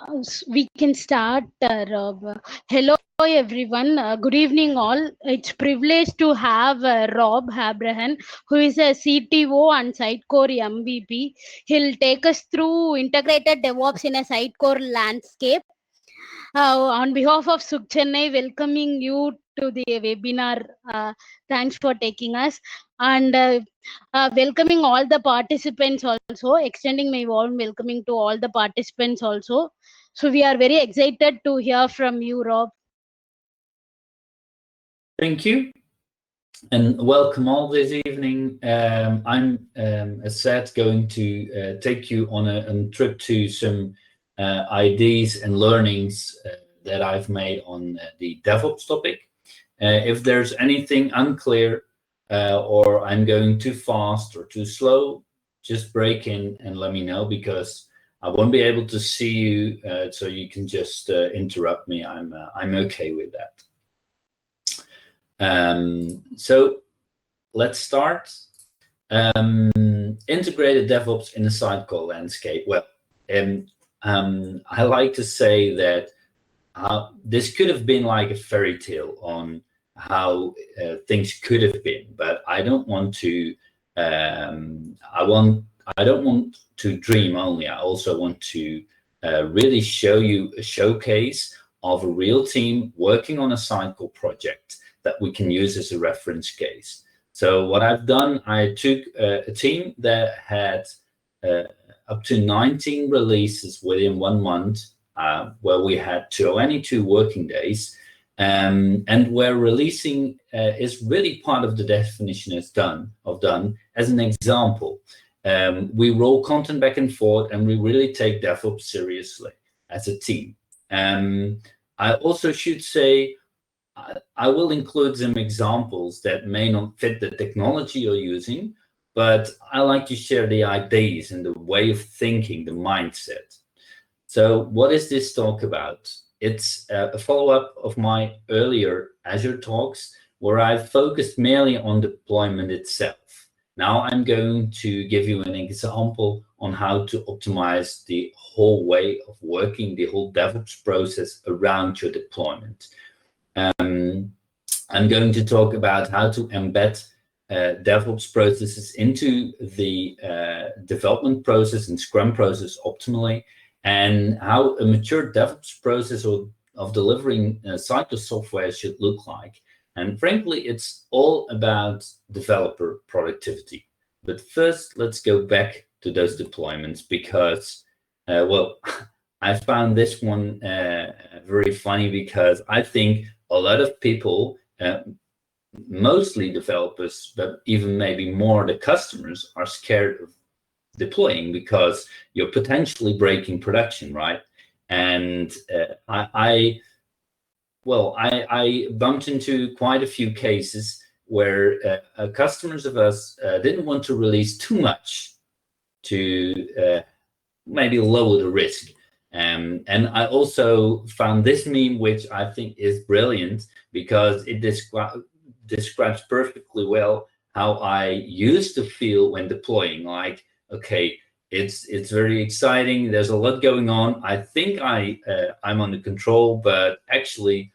We can start, Rob. Hello, everyone. Good evening, all. It's privilege to have Rob Abraham, who is a CTO and Sitecore MVP. He'll take us through integrated DevOps in a Sitecore landscape. On behalf of Sukh Chennai, welcoming you to the webinar. Thanks for taking us, and welcoming all the participants also, extending my warm welcoming to all the participants also. So we are very excited to hear from you, Rob. Thank you, and welcome all this evening. I'm, as said, going to take you on a trip to some ideas and learnings that I've made on the DevOps topic. If there's anything unclear or I'm going too fast or too slow, just break in and let me know, because I won't be able to see you, so you can just interrupt me. I'm okay with that. So let's start. Integrated DevOps in the Sitecore landscape. Well, I like to say that this could have been like a fairy tale on how things could have been, but I don't want to. I don't want to dream only. I also want to really show you a showcase of a real team working on a Sitecore project that we can use as a reference case. So what I've done, I took a team that had up to 19 releases within 1 month, where we had only 2 working days, and where releasing is really part of the definition as done. As an example, we roll content back and forth, and we really take DevOps seriously as a team. I also should say, I will include some examples that may not fit the technology you're using, but I like to share the ideas and the way of thinking, the mindset. So what is this talk about? It's a follow-up of my earlier Azure talks, where I focused mainly on deployment itself. Now I'm going to give you an example on how to optimize the whole way of working, the whole DevOps process around your deployment. I'm going to talk about how to embed DevOps processes into the development process and Scrum process optimally, and how a mature DevOps process of delivering Sitecore software should look like. And frankly, it's all about developer productivity. But first, let's go back to those deployments, because, well, I found this one very funny, because I think a lot of people, mostly developers, but even maybe more the customers, are scared of deploying because you're potentially breaking production, right? And I bumped into quite a few cases where customers of us didn't want to release too much to maybe lower the risk. And I also found this meme, which I think is brilliant, because it describes perfectly well how I used to feel when deploying. Like, okay, it's very exciting. There's a lot going on. I think I'm under control, but actually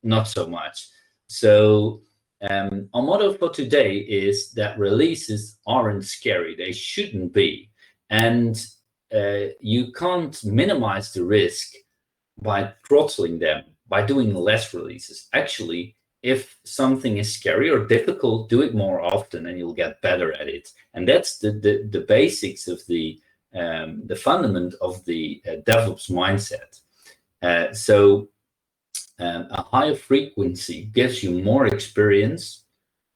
not so much. So our motto for today is that releases aren't scary. They shouldn't be. And you can't minimize the risk by throttling them, by doing less releases. Actually, if something is scary or difficult, do it more often and you'll get better at it. And that's the basics of the fundament of the DevOps mindset. So a higher frequency gives you more experience.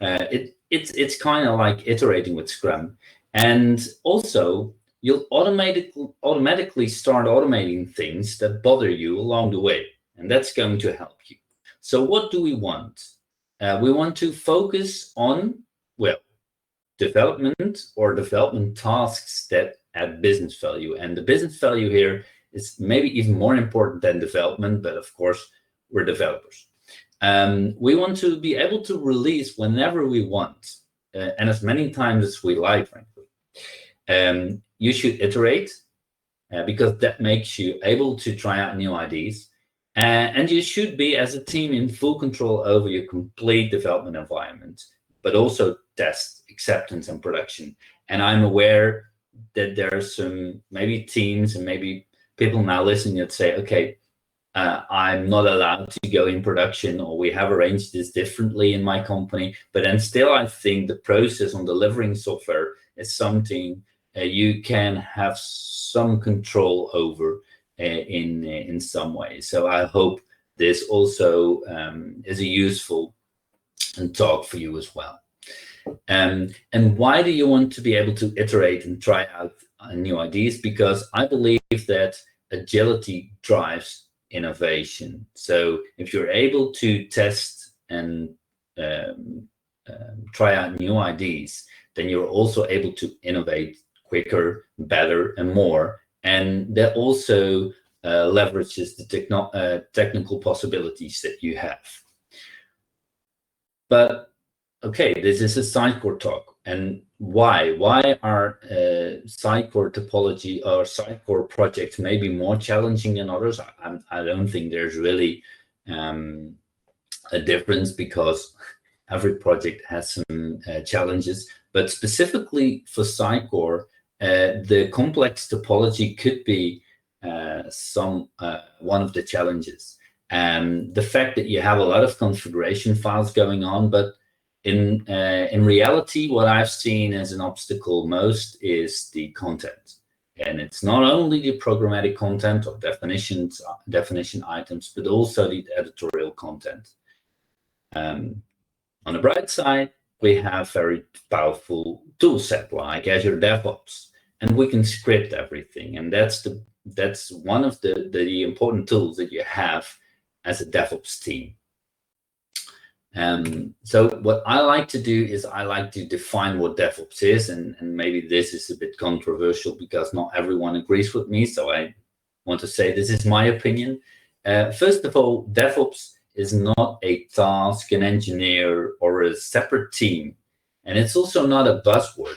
It's kind of like iterating with Scrum. And also, you'll automatically start automating things that bother you along the way, and that's going to help you. So what do we want? We want to focus on, well, development or development tasks that add business value. And the business value here is maybe even more important than development, but of course, we're developers. We want to be able to release whenever we want, and as many times as we like, frankly. You should iterate, because that makes you able to try out new ideas. And you should be, as a team, in full control over your complete development environment, but also test, acceptance, and production. And I'm aware that there are some maybe teams and maybe people now listening that say, okay, I'm not allowed to go in production, or we have arranged this differently in my company. But then still, I think the process on delivering software is something you can have some control over in some way. So I hope this also is a useful talk for you as well. And why do you want to be able to iterate and try out new ideas? Because I believe that agility drives innovation. So if you're able to test and try out new ideas, then you're also able to innovate quicker, better, and more. And that also leverages the technical possibilities that you have. But okay, this is a Sitecore talk. And why? Why are Sitecore topology or Sitecore projects maybe more challenging than others? I don't think there's really a difference, because every project has some challenges. But specifically for Sitecore, the complex topology could be one of the challenges. The fact that you have a lot of configuration files going on, but in reality, what I've seen as an obstacle most is the content. And it's not only the programmatic content or definition items, but also the editorial content. On the bright side, we have very powerful tool set like Azure DevOps, and we can script everything. And that's one of the important tools that you have as a DevOps team. So what I like to do is I like to define what DevOps is, and maybe this is a bit controversial because not everyone agrees with me. So I want to say this is my opinion. First of all, DevOps is not a task, an engineer, or a separate team. And it's also not a buzzword.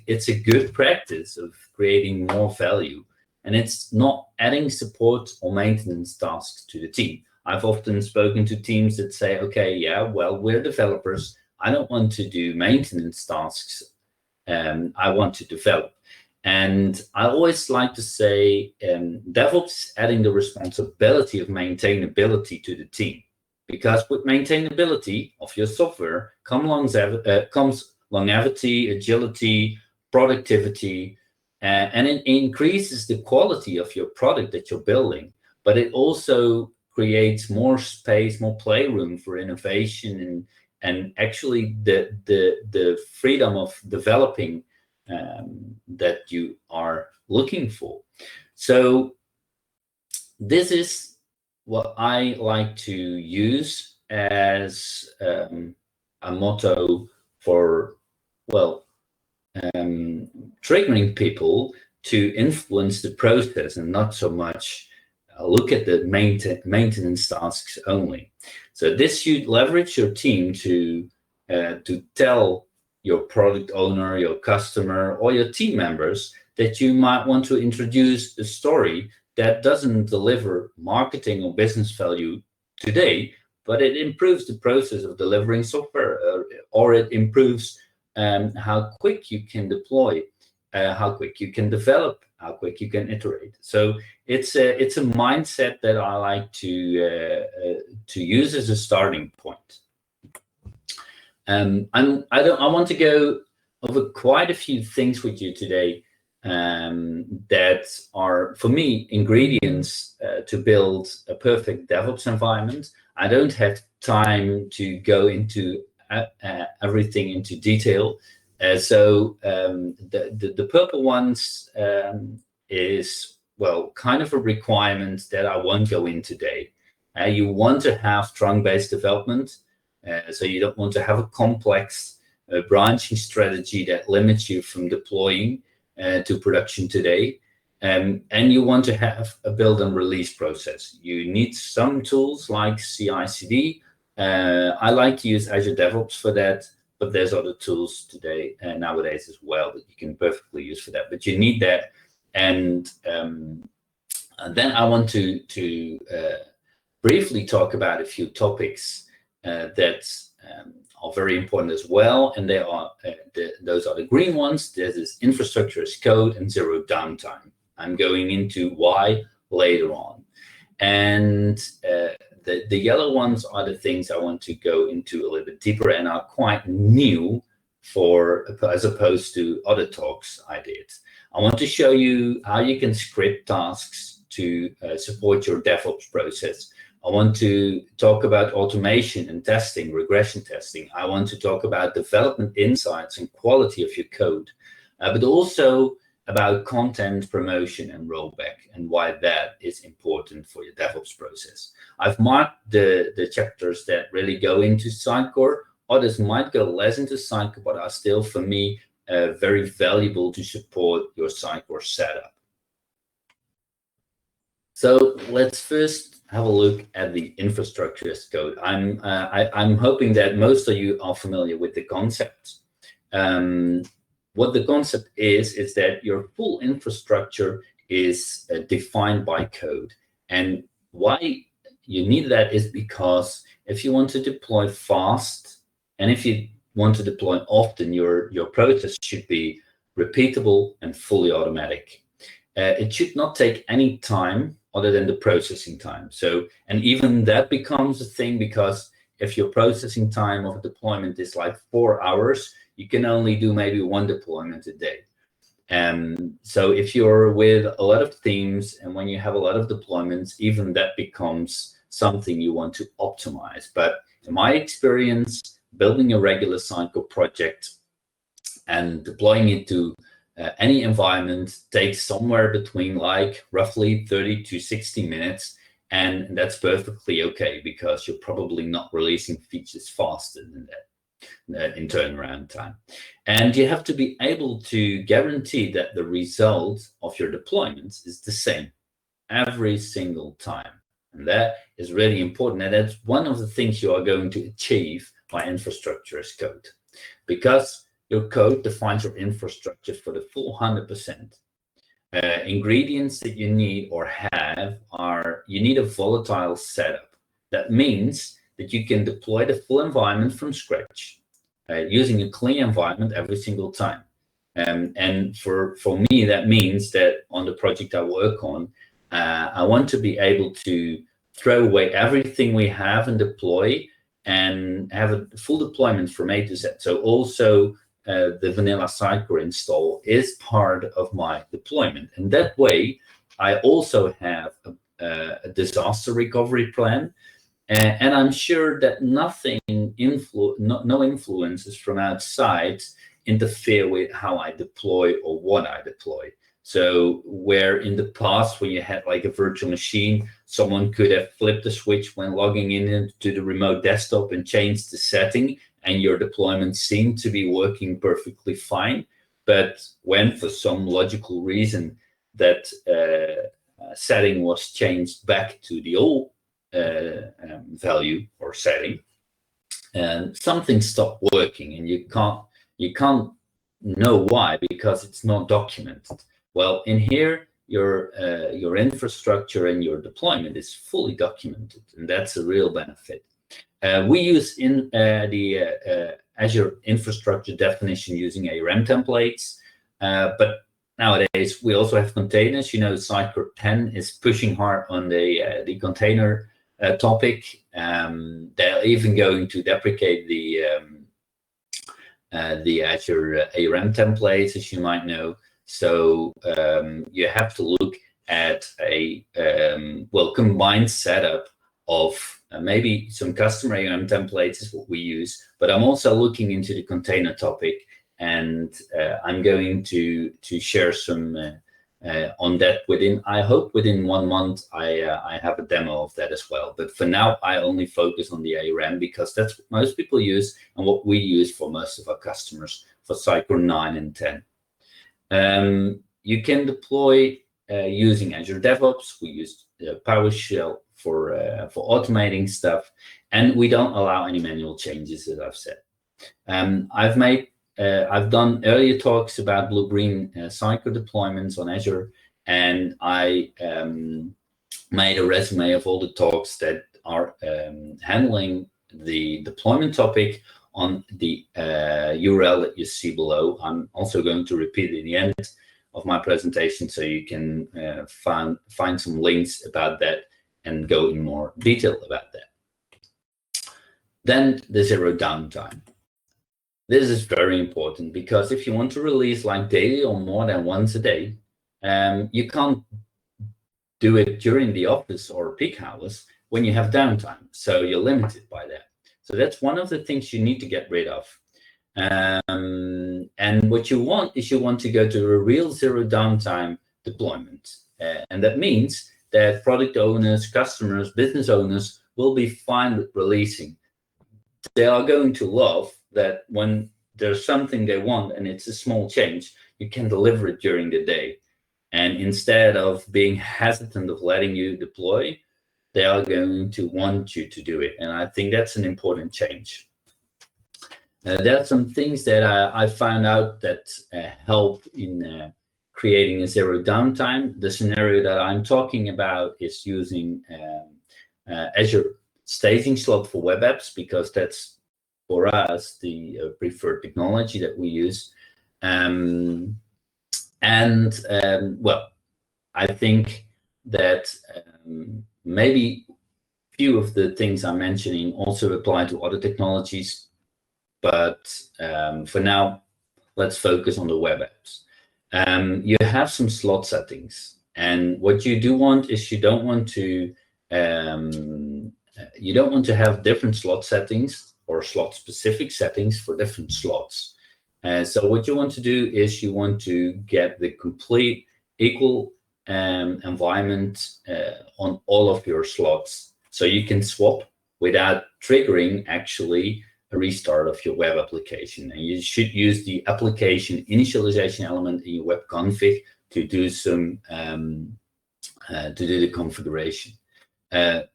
It's a good practice of creating more value. And it's not adding support or maintenance tasks to the team. I've often spoken to teams that say, okay, yeah, well, we're developers. I don't want to do maintenance tasks. I want to develop. And I always like to say DevOps is adding the responsibility of maintainability to the team. Because with maintainability of your software comes longevity, agility, productivity, and it increases the quality of your product that you're building. But it also creates more space, more playroom for innovation, and actually the freedom of developing that you are looking for. So this is what I like to use as a motto for, well, triggering people to influence the process and not so much look at the maintenance tasks only. So this should leverage your team to tell your product owner, your customer, or your team members that you might want to introduce a story that doesn't deliver marketing or business value today, but it improves the process of delivering software, or it improves how quick you can deploy, how quick you can develop, how quick you can iterate. So it's a mindset that I like to use as a starting point. I want to go over quite a few things with you today that are, for me, ingredients to build a perfect DevOps environment. I don't have time to go into everything into detail. So the purple ones is, well, kind of a requirement that I won't go in today. You want to have strong-based development, so you don't want to have a complex branching strategy that limits you from deploying to production today. And you want to have a build and release process. You need some tools like CI/CD. I like to use Azure DevOps for that, but there's other tools today and nowadays as well that you can perfectly use for that. But you need that And then I want to briefly talk about a few topics that are very important as well, and they are those are the green ones. This is infrastructure as code and zero downtime. I'm going into why later on, and the yellow ones are the things I want to go into a little bit deeper and are quite new as opposed to other talks I did. I want to show you how you can script tasks to support your DevOps process. I want to talk about automation and testing, regression testing. I want to talk about development insights and quality of your code, but also about content promotion and rollback and why that is important for your DevOps process. I've marked the chapters that really go into Sitecore. Others might go less into Sitecore, but are still, for me, very valuable to support your Sitecore setup. So let's first have a look at the infrastructure as code. I'm hoping that most of you are familiar with the concept. What the concept is that your full infrastructure is defined by code. And why you need that is because if you want to deploy fast, and if you want to deploy often, your process should be repeatable and fully automatic. It should not take any time other than the processing time. So, and even that becomes a thing, because if your processing time of a deployment is like 4 hours, you can only do maybe one deployment a day. So if you're with a lot of teams and when you have a lot of deployments, even that becomes something you want to optimize. But in my experience, building a regular Sitecore project and deploying it to any environment takes somewhere between like roughly 30 to 60 minutes. And that's perfectly okay, because you're probably not releasing features faster than that in turnaround time. And you have to be able to guarantee that the result of your deployments is the same every single time. And that is really important. And that's one of the things you are going to achieve by infrastructure as code, because your code defines your infrastructure for the full 100%. Ingredients that you need or have are, you need a volatile setup. That means that you can deploy the full environment from scratch using a clean environment every single time. And for me, that means that on the project I work on, I want to be able to throw away everything we have and deploy and have a full deployment from A to Z. So also the vanilla Sitecore install is part of my deployment. And that way, I also have a disaster recovery plan. And I'm sure that no influences from outside interfere with how I deploy or what I deploy. So where in the past, when you had like a virtual machine, someone could have flipped the switch when logging into the remote desktop and changed the setting, and your deployment seemed to be working perfectly fine. But when for some logical reason that setting was changed back to the old value or setting, and something stopped working, and you can't know why, because it's not documented. Well, in here, your infrastructure and your deployment is fully documented, and that's a real benefit. We use in the Azure infrastructure definition using ARM templates, but nowadays we also have containers. You know, Sitecore 10 is pushing hard on the container topic. They're even going to deprecate the Azure ARM templates, as you might know. So you have to look at a combined setup of maybe some custom ARM templates is what we use, but I'm also looking into the container topic, and I'm going to share some on that I hope within 1 month. I have a demo of that as well. But for now, I only focus on the ARM because that's what most people use and what we use for most of our customers for Sitecore 9 and 10. You can deploy using Azure DevOps. We use PowerShell for automating stuff, and we don't allow any manual changes, as I've said. I've made I've done earlier talks about blue-green Sitecore deployments on Azure, and I made a resume of all the talks that are handling the deployment topic on the URL that you see below. I'm also going to repeat it in the end of my presentation, so you can find some links about that and go in more detail about that. Then the zero downtime. This is very important, because if you want to release like daily or more than once a day, you can't do it during the office or peak hours when you have downtime. So you're limited by that. So that's one of the things you need to get rid of. And what you want is you want to go to a real zero downtime deployment. And that means that product owners, customers, business owners will be fine with releasing. They are going to love that when there's something they want and it's a small change, you can deliver it during the day. And instead of being hesitant of letting you deploy, they are going to want you to do it. And I think that's an important change. There are some things that I found out that help in creating a zero downtime. The scenario that I'm talking about is using Azure staging slot for web apps, because that's for us the preferred technology that we use. Well, I think that maybe few of the things I'm mentioning also apply to other technologies, but for now, let's focus on the web apps. You have some slot settings, and what you do want is you don't want to have different slot settings or slot specific settings for different slots. So what you want to do is you want to get the complete equal environment on all of your slots, so you can swap without triggering actually a restart of your web application. And you should use the application initialization element in your web config to do some the configuration.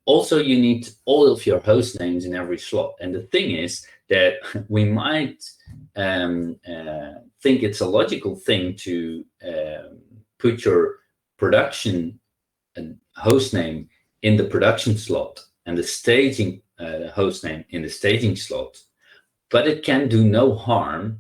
Also, you need all of your host names in every slot. And the thing is that we might think it's a logical thing to put your production host name in the production slot and the staging host name in the staging slot, but it can do no harm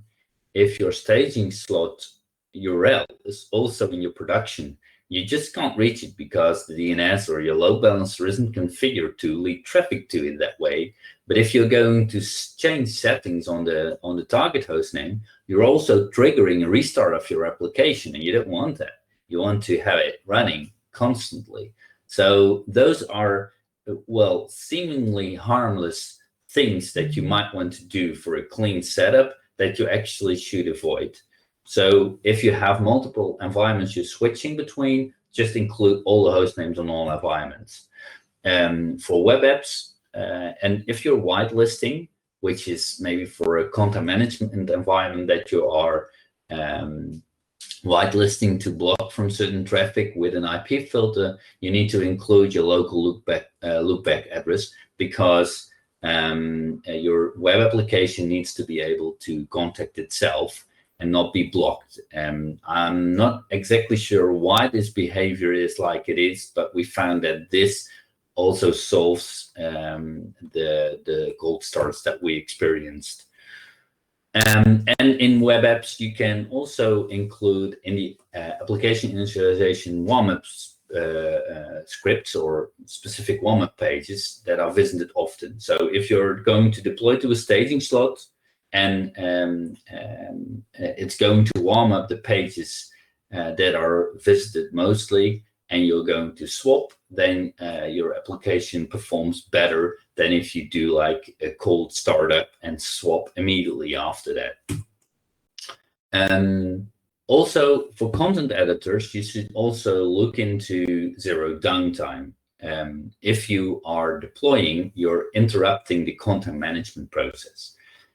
if your staging slot URL is also in your production. You just can't reach it because the DNS or your load balancer isn't configured to lead traffic to it that way. But if you're going to change settings on the target host name, you're also triggering a restart of your application, and you don't want that. You want to have it running constantly. So those are, well, seemingly harmless things that you might want to do for a clean setup that you actually should avoid. So if you have multiple environments you're switching between, just include all the host names on all environments. For web apps, and if you're whitelisting, which is maybe for a content management environment that you are whitelisting to block from certain traffic with an IP filter, you need to include your local loopback address, because your web application needs to be able to contact itself and not be blocked. I'm not exactly sure why this behavior is like it is, but we found that this also solves the cold starts that we experienced. And in web apps, you can also include in the application initialization warm-ups scripts or specific warm-up pages that are visited often. So if you're going to deploy to a staging slot and it's going to warm up the pages that are visited mostly, and you're going to swap, then your application performs better than if you do like a cold startup and swap immediately after that. Also, for content editors, you should also look into zero downtime. If you are deploying, you're interrupting the content management process.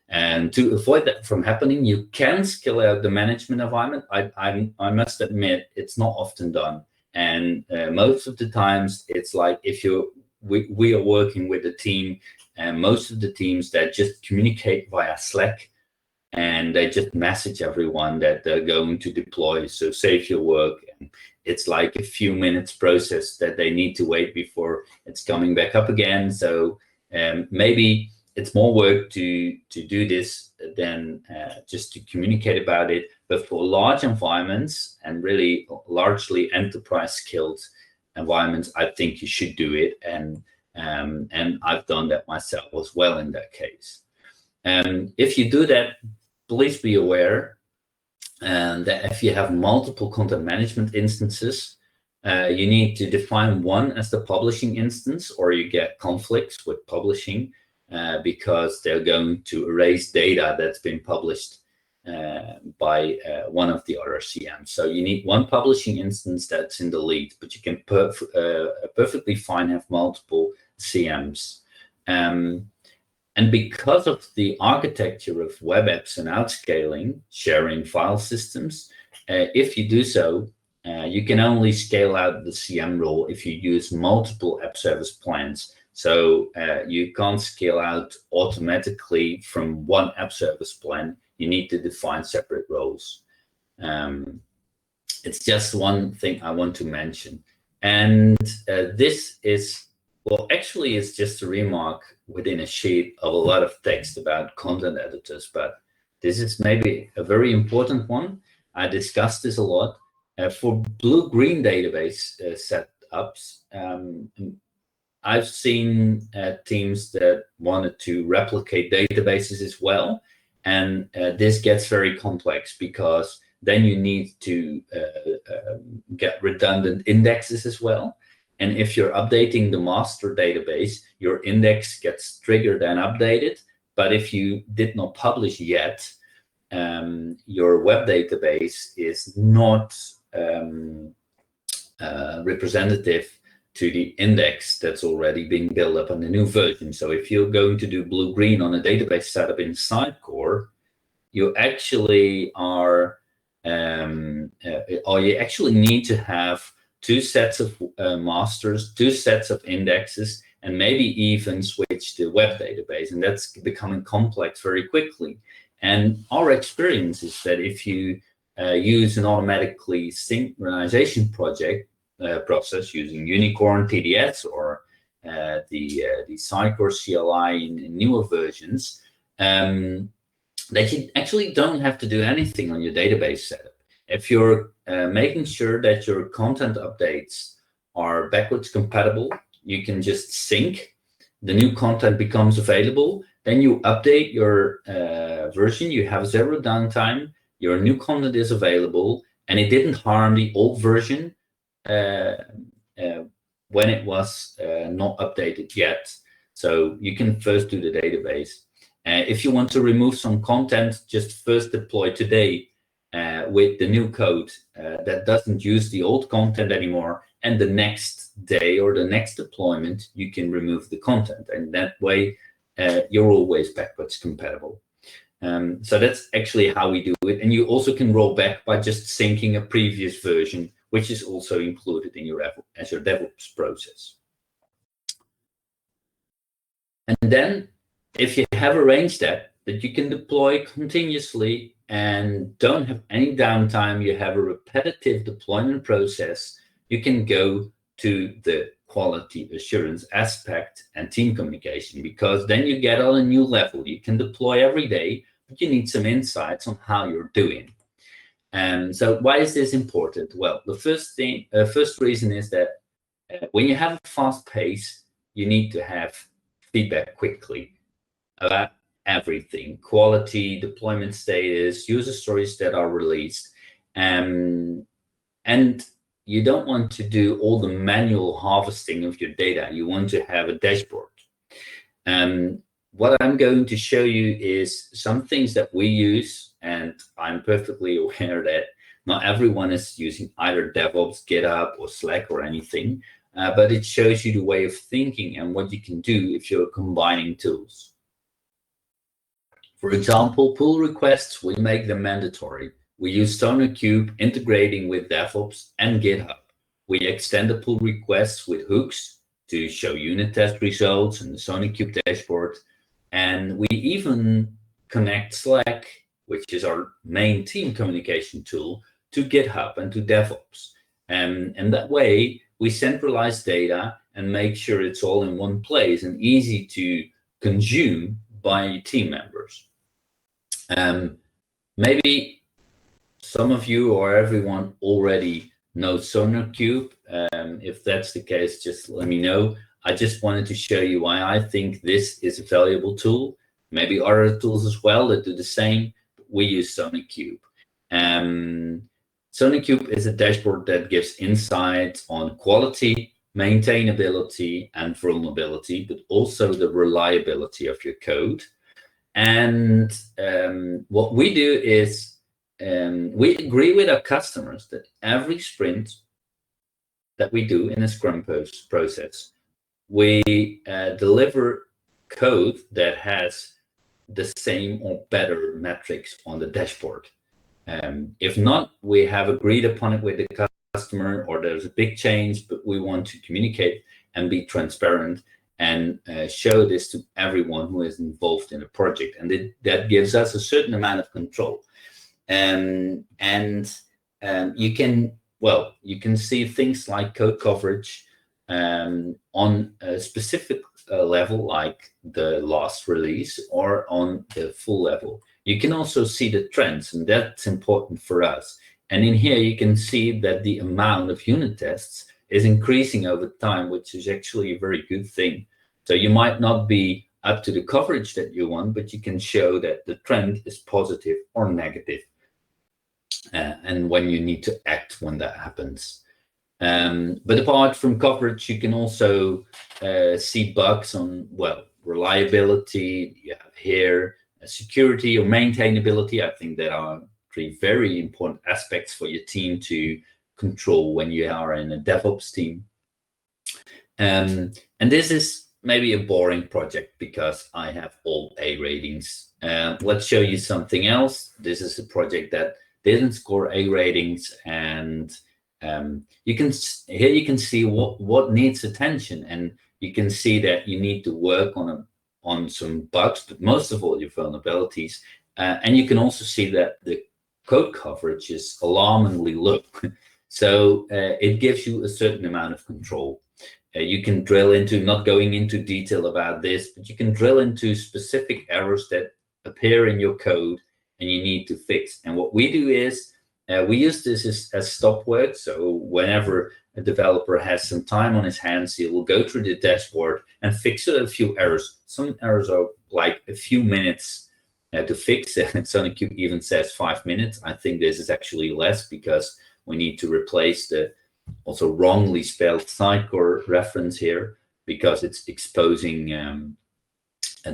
And to avoid that from happening, you can scale out the management environment. I must admit, it's not often done. And most of the times, it's like if we are working with a team, and most of the teams that just communicate via Slack, and they just message everyone that they're going to deploy, so save your work. And it's like a few minutes process that they need to wait before it's coming back up again. So maybe it's more work to do this than just to communicate about it. But for large environments and really largely enterprise skilled environments, I think you should do it. And I've done that myself as well in that case. If you do that, please be aware that if you have multiple content management instances, you need to define one as the publishing instance, or you get conflicts with publishing because they're going to erase data that's been published by one of the other CMs. So you need one publishing instance that's in the lead, but you can perfectly fine have multiple CMs. And because of the architecture of web apps and outscaling, sharing file systems, if you do so, you can only scale out the CM role if you use multiple app service plans. So you can't scale out automatically from one app service plan. You need to define separate roles. It's just one thing I want to mention. And this is, well, actually, it's just a remark within a sheet of a lot of text about content editors, but this is maybe a very important one. I discussed this a lot. For blue-green database setups, I've seen teams that wanted to replicate databases as well, and this gets very complex because then you need to get redundant indexes as well. And if you're updating the master database, your index gets triggered and updated. But if you did not publish yet, your web database is not representative to the index that's already being built up on the new version. So if you're going to do blue-green on a database setup in Sitecore, you actually are, or you actually need to have two sets of masters, two sets of indexes, and maybe even switch the web database. And that's becoming complex very quickly. And our experience is that if you use an automatically synchronization process using Unicorn TDS or the Sitecore CLI in newer versions, that you actually don't have to do anything on your database setup. If you're making sure that your content updates are backwards compatible, you can just sync. The new content becomes available. Then you update your version. You have zero downtime. Your new content is available, and it didn't harm the old version when it was not updated yet. So you can first do the database. If you want to remove some content, just first deploy today with the new code that doesn't use the old content anymore, and the next day or the next deployment, you can remove the content, and that way you're always backwards compatible. So that's actually how we do it, and you also can roll back by just syncing a previous version, which is also included in your Azure DevOps process. And then if you have arranged that you can deploy continuously and don't have any downtime, you have a repetitive deployment process, you can go to the quality assurance aspect and team communication, because then you get on a new level. You can deploy every day, but you need some insights on how you're doing. So why is this important? Well, the first reason is that when you have a fast pace, you need to have feedback quickly about everything: quality, deployment status, user stories that are released. And you don't want to do all the manual harvesting of your data. You want to have a dashboard. What I'm going to show you is some things that we use, and I'm perfectly aware that not everyone is using either DevOps, GitHub, or Slack or anything, but it shows you the way of thinking and what you can do if you're combining tools. For example, pull requests, we make them mandatory. We use Sony Cube integrating with DevOps and GitHub. We extend the pull requests with hooks to show unit test results in the Sony Cube dashboard. And we even connect Slack which is our main team communication tool, to GitHub and to DevOps. And that way, we centralize data and make sure it's all in one place and easy to consume by team members. Maybe some of you or everyone already knows Sony Cube. If that's the case, just let me know. I just wanted to show you why I think this is a valuable tool. Maybe other tools as well that do the same. We use Sony Cube. Sony Cube is a dashboard that gives insights on quality, maintainability, and vulnerability, but also the reliability of your code. And what we do is we agree with our customers that every sprint that we do in a Scrum process, we deliver code that has the same or better metrics on the dashboard. If not, we have agreed upon it with the customer, or there's a big change, but we want to communicate and be transparent and show this to everyone who is involved in a project. And that gives us a certain amount of control. You can see things like code coverage on a specific level, like the last release, or on the full level. You can also see the trends, and that's important for us. And in here, you can see that the amount of unit tests is increasing over time, which is actually a very good thing. So you might not be up to the coverage that you want, but you can show that the trend is positive or negative. And when you need to act when that happens. But apart from coverage, you can also see bugs on, well, reliability. You have here security or maintainability. I think there are three very important aspects for your team to control when you are in a DevOps team. And this is maybe a boring project because I have all A ratings. Let's show you something else. This is a project that didn't score A ratings, and you can see what needs attention, and you can see that you need to work on some bugs, but most of all your vulnerabilities. And you can also see that the code coverage is alarmingly low. So it gives you a certain amount of control. You can drill into, not going into detail about this, but you can drill into specific errors that appear in your code and you need to fix. And what we do is we use this as stop work. So whenever a developer has some time on his hands, he will go through the dashboard and fix a few errors. Some errors are like a few minutes to fix. Sony Cube even says 5 minutes. I think this is actually less because we need to replace the also wrongly spelled Sitecore reference here because it's exposing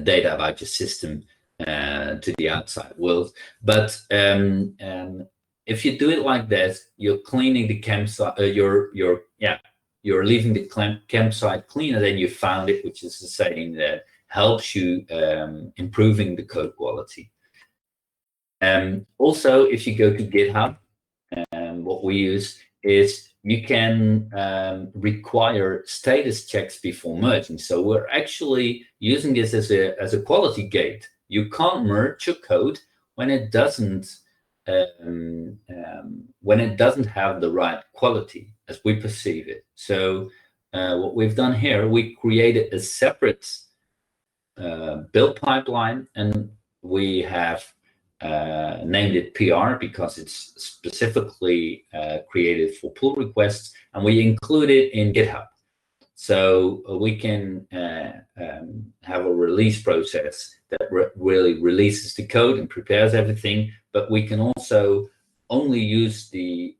data about your system to the outside world. But if you do it like this, you're cleaning the campsite. You're leaving the campsite cleaner than you found it, which is the saying that helps you improving the code quality. Also, if you go to GitHub, what we use is you can require status checks before merging. So we're actually using this as a quality gate. You can't merge your code when it doesn't have the right quality as we perceive it. So what we've done here, we created a separate build pipeline, and we have named it PR because it's specifically created for pull requests, and we include it in GitHub. So we can have a release process that really releases the code and prepares everything, but we can also only use the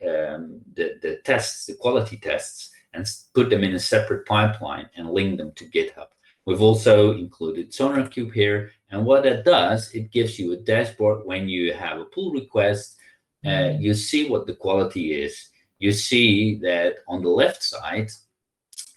tests, the quality tests, and put them in a separate pipeline and link them to GitHub. We've also included Sony Cube here, and what that does, it gives you a dashboard when you have a pull request. You see what the quality is. You see that on the left side,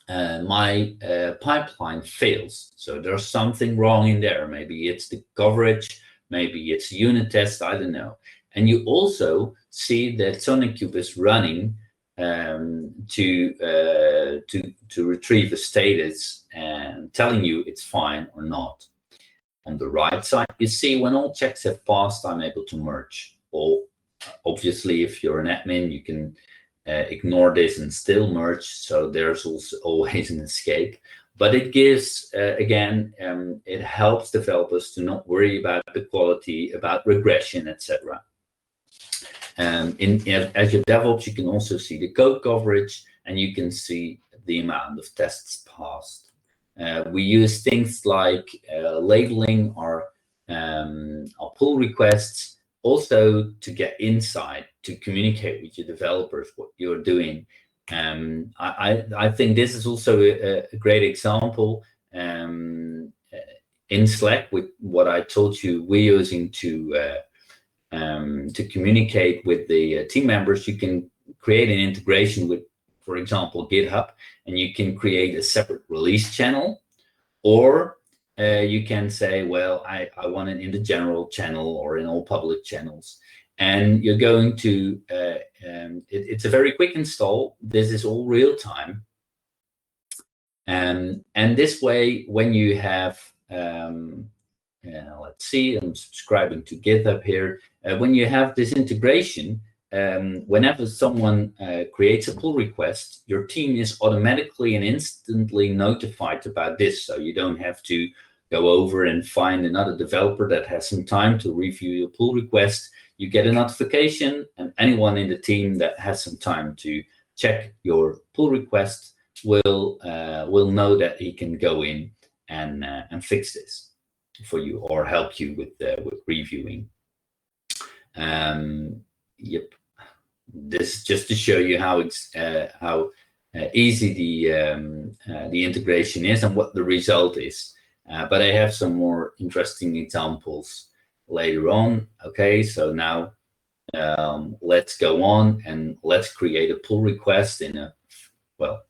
my pipeline fails. So there's something wrong in there. Maybe it's the coverage, maybe it's unit test, I don't know. And you also see that Sony Cube is running to retrieve a status and telling you it's fine or not. On the right side, you see when all checks have passed, I'm able to merge. Or obviously, if you're an admin, you can ignore this and still merge. So there's also always an escape. But it gives, again, it helps developers to not worry about the quality, about regression, etc. In Azure DevOps, you can also see the code coverage, and you can see the amount of tests passed. We use things like labeling our pull requests, also to get insight, to communicate with your developers what you're doing. I think this is also a great example in Slack with what I told you we're using to communicate with the team members. You can create an integration with, for example, GitHub, and you can create a separate release channel, or you can say, well, I want it in the general channel or in all public channels. And you're going to, it's a very quick install. This is all real time. And this way, when you have, let's see, I'm subscribing to GitHub here. When you have this integration, whenever someone creates a pull request, your team is automatically and instantly notified about this. So you don't have to go over and find another developer that has some time to review your pull request. You get a notification, and anyone in the team that has some time to check your pull request will know that he can go in and fix this for you or help you with reviewing. Yep, this is just to show you how it's easy the integration is and what the result is. But I have some more interesting examples later on. Okay, so now let's go on and let's create a pull request in a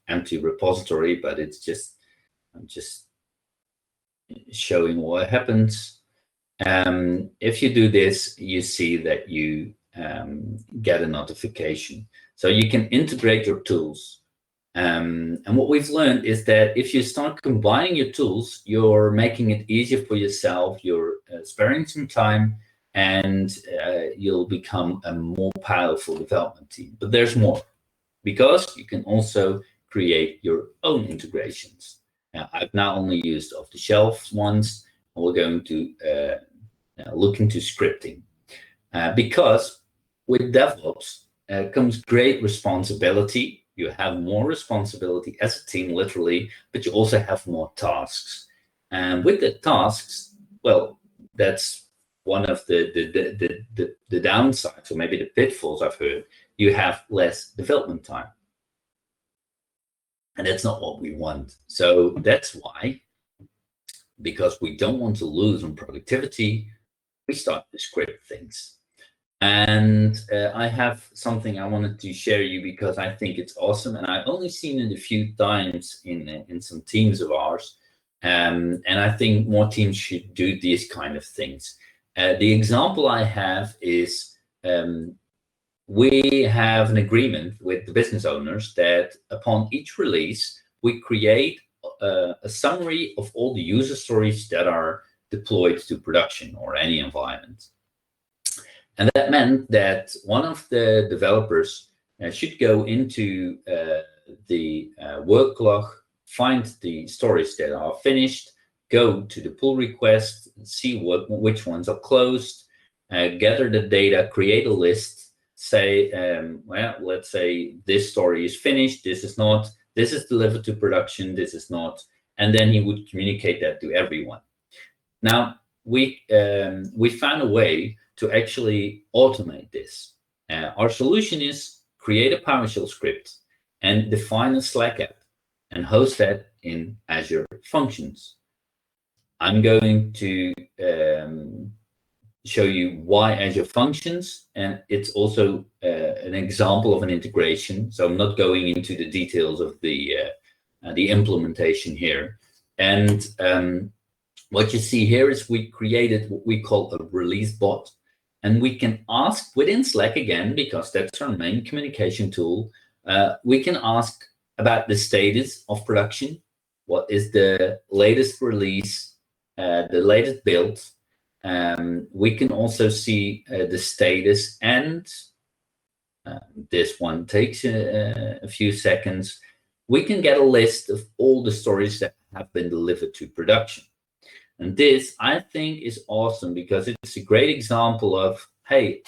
empty repository, but it's just, I'm just showing what happens. If you do this, you see that you get a notification. So you can integrate your tools. And what we've learned is that if you start combining your tools, you're making it easier for yourself, you're sparing some time, and you'll become a more powerful development team. But there's more, because you can also create your own integrations. I've now only used off-the-shelf ones, and we're going to look into scripting. Because with DevOps comes great responsibility. You have more responsibility as a team, literally, but you also have more tasks. And with the tasks, well, that's one of the downsides, or maybe the pitfalls I've heard. You have less development time. And that's not what we want. So that's why, because we don't want to lose on productivity, we start to script things. And I have something I wanted to share you because I think it's awesome, and I've only seen it a few times in some teams of ours, and I think more teams should do these kind of things. The example I have is we have an agreement with the business owners that upon each release, we create a summary of all the user stories that are deployed to production or any environment. And that meant that one of the developers should go into the work log, find the stories that are finished, go to the pull request, see which ones are closed, gather the data, create a list, say, well, let's say this story is finished, this is not, this is delivered to production, this is not, and then he would communicate that to everyone. Now, we found a way to actually automate this. Our solution is create a PowerShell script and define a Slack app and host that in Azure Functions. I'm going to show you why Azure Functions, and it's also an example of an integration. So I'm not going into the details of the implementation here. And what you see here is we created what we call a release bot. And we can ask within Slack, again, because that's our main communication tool, we can ask about the status of production. What is the latest release? the latest build. We can also see the status, and this one takes a few seconds. We can get a list of all the stories that have been delivered to production. And this, I think, is awesome because it's a great example of, hey,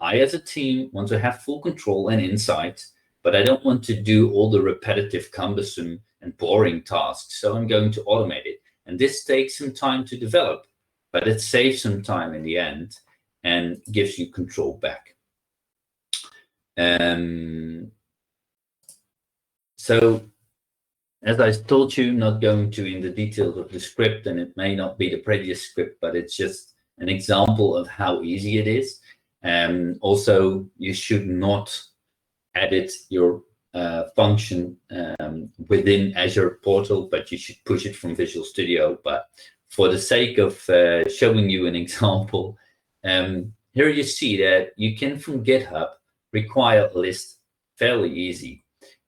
I as a team want to have full control and insight, but I don't want to do all the repetitive, cumbersome, and boring tasks. So I'm going to automate it. And this takes some time to develop, but it saves some time in the end and gives you control back. So as I told you, not going to in the details of the script, and it may not be the prettiest script, but it's just an example of how easy it is. Also, you should not edit your function within Azure portal, but you should push it from Visual Studio. But for the sake of showing you an example, here you see that you can, from GitHub, require a list fairly easy.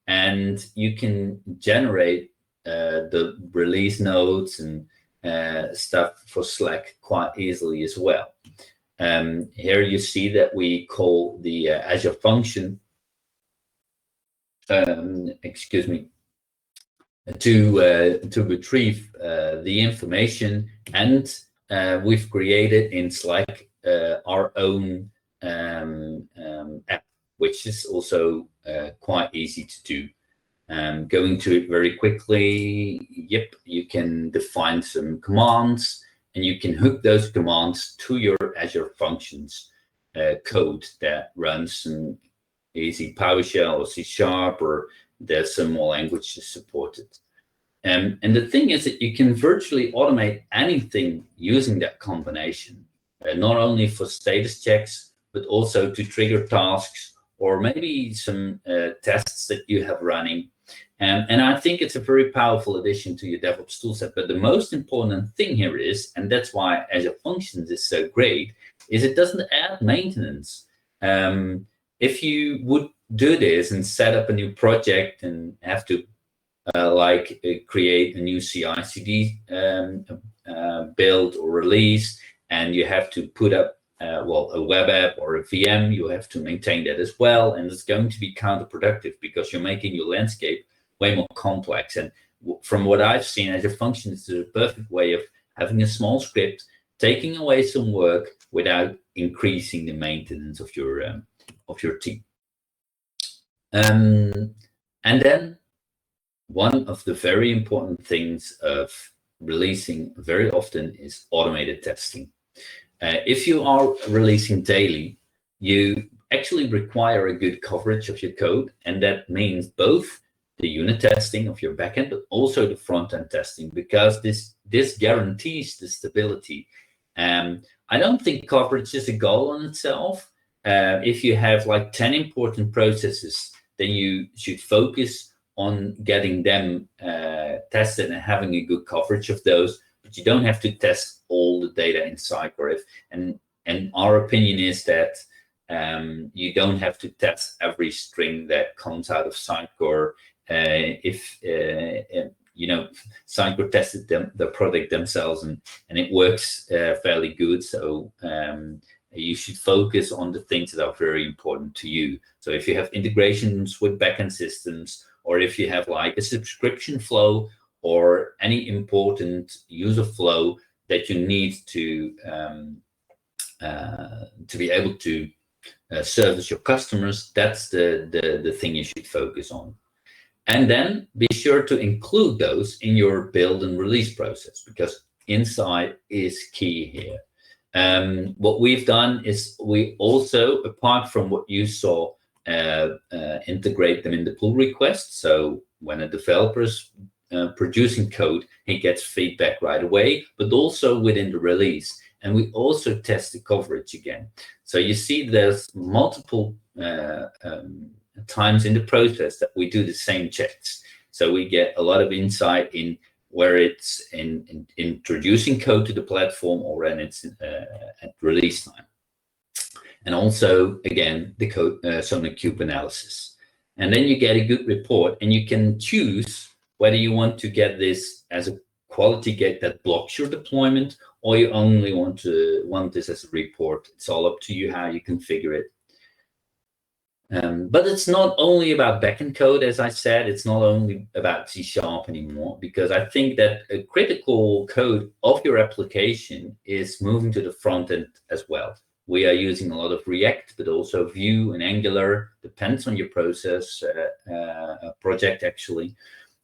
And you can generate the release notes and stuff for Slack quite easily as well. Here you see that we call the Azure function, excuse me, to retrieve the information, and we've created in Slack our own app, which is also quite easy to do. Going to it very quickly, yep, you can define some commands, and you can hook those commands to your Azure Functions code that runs some easy PowerShell or C#, or there's some more languages supported. And the thing is that you can virtually automate anything using that combination, not only for status checks, but also to trigger tasks, or maybe some tests that you have running. And I think it's a very powerful addition to your DevOps toolset. But the most important thing here is, and that's why Azure Functions is so great, is it doesn't add maintenance. If you would do this and set up a new project and have to create a new CI/CD build or release, and you have to put up a web app or a VM, you have to maintain that as well. And it's going to be counterproductive because you're making your landscape way more complex. And from what I've seen, Azure Functions is a perfect way of having a small script, taking away some work without increasing the maintenance of your team. And then one of the very important things of releasing very often is automated testing. If you are releasing daily, you actually require a good coverage of your code, and that means both the unit testing of your backend, but also the front-end testing, because this guarantees the stability. I don't think coverage is a goal in itself. If you have like 10 important processes, then you should focus on getting them tested and having a good coverage of those. But you don't have to test all the data in Sitecore. And our opinion is that you don't have to test every string that comes out of Sitecore. Sitecore tested the product themselves, and it works fairly good. So you should focus on the things that are very important to you. So if you have integrations with backend systems, or if you have like a subscription flow or any important user flow that you need to be able to service your customers, that's the thing you should focus on. And then be sure to include those in your build and release process, because insight is key here. What we've done is we also, apart from what you saw, integrate them in the pull request. So when a developer is producing code, he gets feedback right away, but also within the release. And we also test the coverage again. So you see there's multiple times in the process that we do the same checks. So we get a lot of insight in where it's in introducing code to the platform, or when it's at release time. And also, again, the code Sony Cube analysis. And then you get a good report, and you can choose whether you want to get this as a quality gate that blocks your deployment, or you only want this as a report. It's all up to you how you configure it. But it's not only about backend code, as I said. It's not only about C# anymore, because I think that a critical code of your application is moving to the front end as well. We are using a lot of React, but also Vue and Angular. Depends on your process, project actually.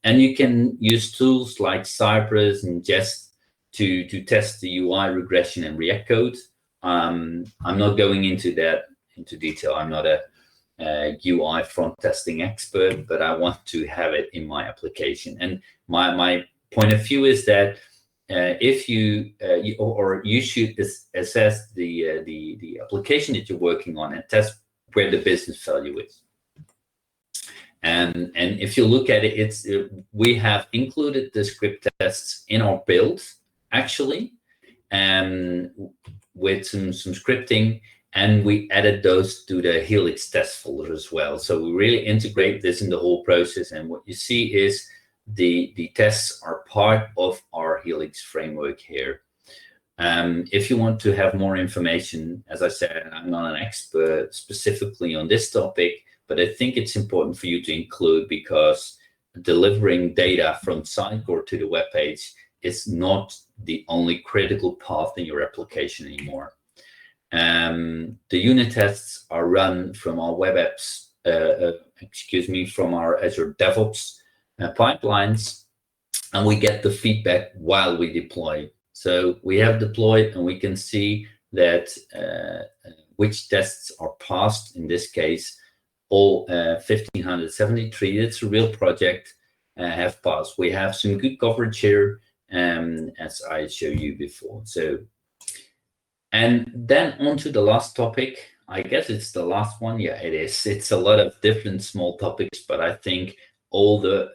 And you can use tools like Cypress and Jest to test the UI regression and React code. I'm not going into detail. I'm not a UI front testing expert, but I want to have it in my application. And my point of view is that if you should assess the application that you're working on and test where the business value is. And if you look at it, we have included the script tests in our build actually, and with some scripting. And we added those to the Helix test folder as well. So we really integrate this in the whole process. And what you see is the tests are part of our Helix framework here. If you want to have more information, as I said, I'm not an expert specifically on this topic, but I think it's important for you to include, because delivering data from Sitecore to the web page is not the only critical path in your application anymore. The unit tests are run from our web apps, from our Azure DevOps pipelines, and we get the feedback while we deploy. So we have deployed, and we can see that which tests are passed. In this case, all 1,573. It's a real project. Have passed. We have some good coverage here, as I showed you before. So. And then on to the last topic. I guess it's the last one. Yeah, it is. It's a lot of different small topics, but I think all the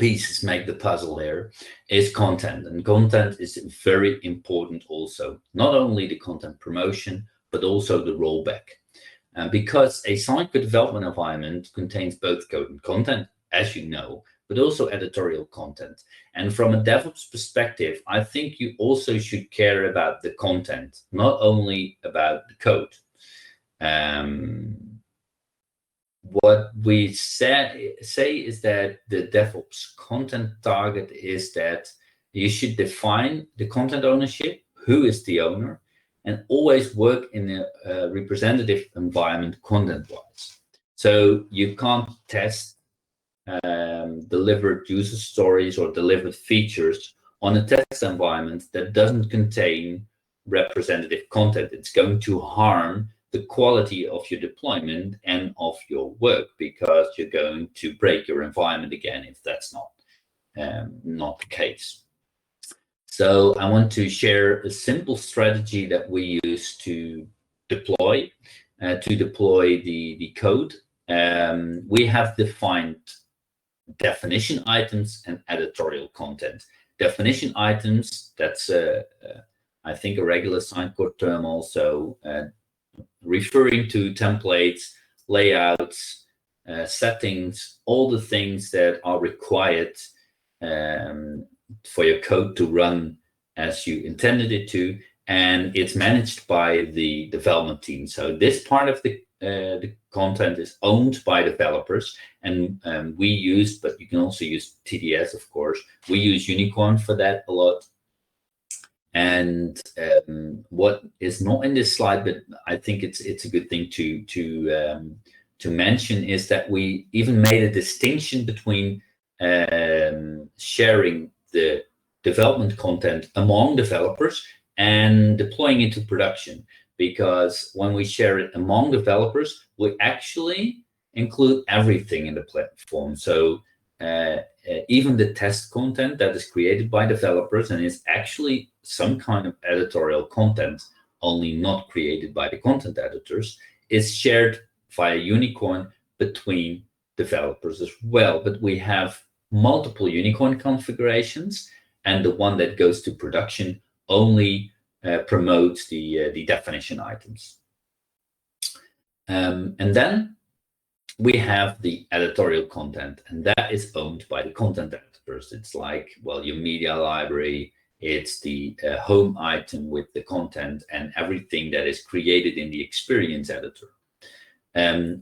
pieces make the puzzle here, is content. And content is very important also. Not only the content promotion, but also the rollback. Because a Sitecore development environment contains both code and content, as you know, but also editorial content. And from a DevOps perspective, I think you also should care about the content, not only about the code. What we say is that the DevOps content target is that you should define the content ownership, who is the owner, and always work in a representative environment content-wise. So you can't test delivered user stories or delivered features on a test environment that doesn't contain representative content. It's going to harm the quality of your deployment and of your work, because you're going to break your environment again if that's not the case. So I want to share a simple strategy that we use to deploy the code. We have defined definition items and editorial content. Definition items, that's I think a regular Sitecore term also, referring to templates, layouts, settings, all the things that are required for your code to run as you intended it to, and it's managed by the development team. So this part of the content is owned by developers, and we use, but you can also use TDS, of course. We use Unicorn for that a lot. And what is not in this slide, but I think it's a good thing to mention, is that we even made a distinction between sharing the development content among developers and deploying into production. Because when we share it among developers, we actually include everything in the platform. So even the test content that is created by developers and is actually some kind of editorial content, only not created by the content editors, is shared via Unicorn between developers as well. But we have multiple Unicorn configurations, and the one that goes to production only promotes the definition items. And then we have the editorial content, and that is owned by the content editors. It's like, well, your media library, it's the home item with the content and everything that is created in the experience editor.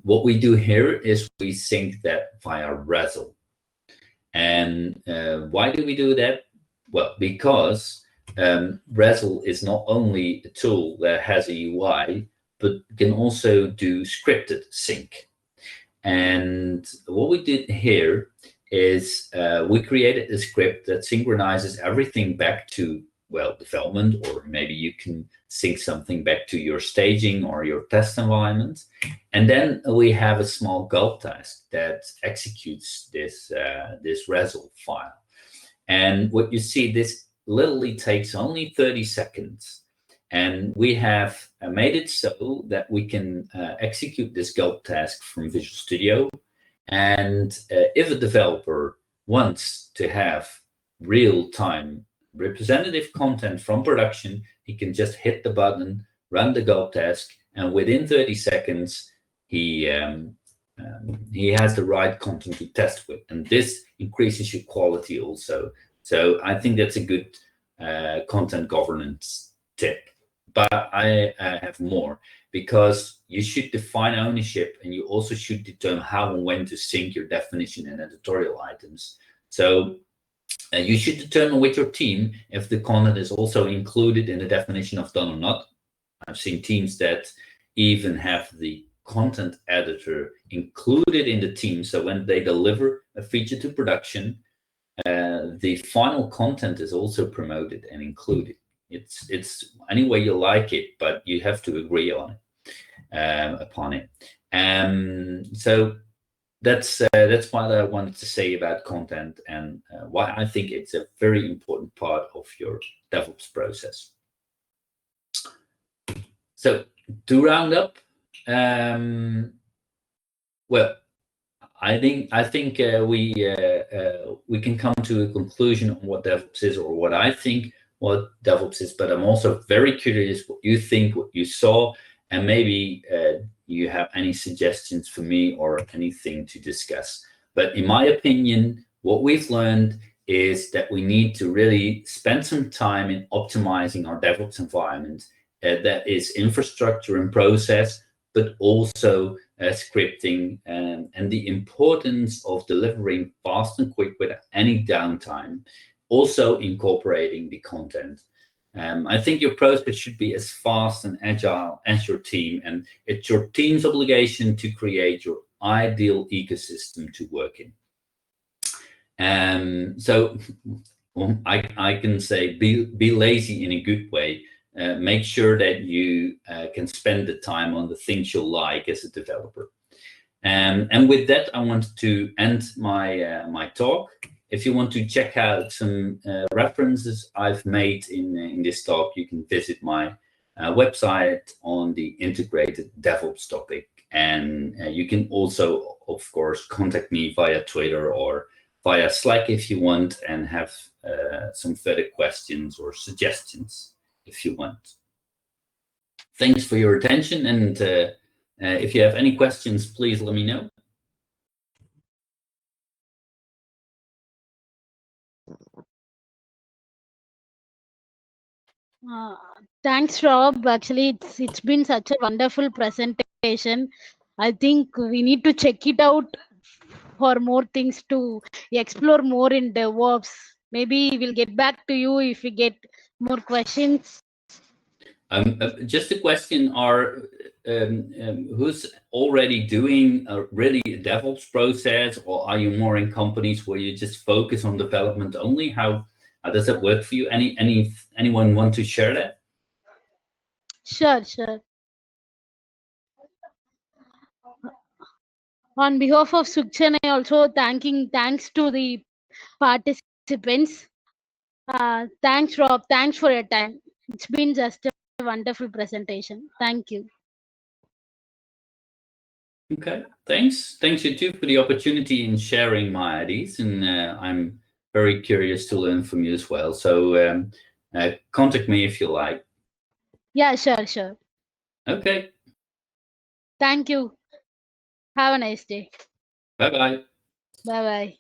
What we do here is we sync that via RESL. And why do we do that? Well, because RESL is not only a tool that has a UI, but can also do scripted sync. And what we did here is we created a script that synchronizes everything back to, well, development, or maybe you can sync something back to your staging or your test environment. And then we have a small gulp task that executes this RESL file. And what you see, this literally takes only 30 seconds. And we have made it so that we can execute this gulp task from Visual Studio. And if a developer wants to have real-time representative content from production, he can just hit the button, run the gulp task, and within 30 seconds, he has the right content to test with. And this increases your quality also. So I think that's a good content governance tip. But I have more, because you should define ownership, and you also should determine how and when to sync your definition and editorial items. So you should determine with your team if the content is also included in the definition of done or not. I've seen teams that even have the content editor included in the team. So when they deliver a feature to production, the final content is also promoted and included. It's any way you like it, but you have to agree on it, upon it. So that's what I wanted to say about content, and why I think it's a very important part of your DevOps process. So to round up, well, I think we can come to a conclusion on what DevOps is, or what I think what DevOps is, but I'm also very curious what you think, what you saw, and maybe you have any suggestions for me or anything to discuss. But in my opinion, what we've learned is that we need to really spend some time in optimizing our DevOps environment. That is infrastructure and process, but also scripting, and the importance of delivering fast and quick without any downtime. Also incorporating the content. I think your process should be as fast and agile as your team, and it's your team's obligation to create your ideal ecosystem to work in. So I can say be lazy in a good way. Make sure that you can spend the time on the things you like as a developer. And with that, I want to end my talk. If you want to check out some references I've made in this talk, you can visit my website on the integrated DevOps topic. And you can also, of course, contact me via Twitter or via Slack if you want, and have some further questions or suggestions if you want. Thanks for your attention. And if you have any questions, please let me know. Thanks, Rob. Actually, it's been such a wonderful presentation. I think we need to check it out for more things to explore more in DevOps. Maybe we'll get back to you if we get more questions. Just a question: who's already doing a really DevOps process, or are you more in companies where you just focus on development only? How does that work for you? Anyone want to share that? Sure. On behalf of Sukshan, I also thanks to the participants. Thanks, Rob. Thanks for your time. It's been just a wonderful presentation. Thank you. Okay, thanks. Thanks you too for the opportunity in sharing my ideas, and I'm very curious to learn from you as well. So contact me if you like. Yeah, sure. Okay. Thank you. Have a nice day. Bye-bye. Bye bye.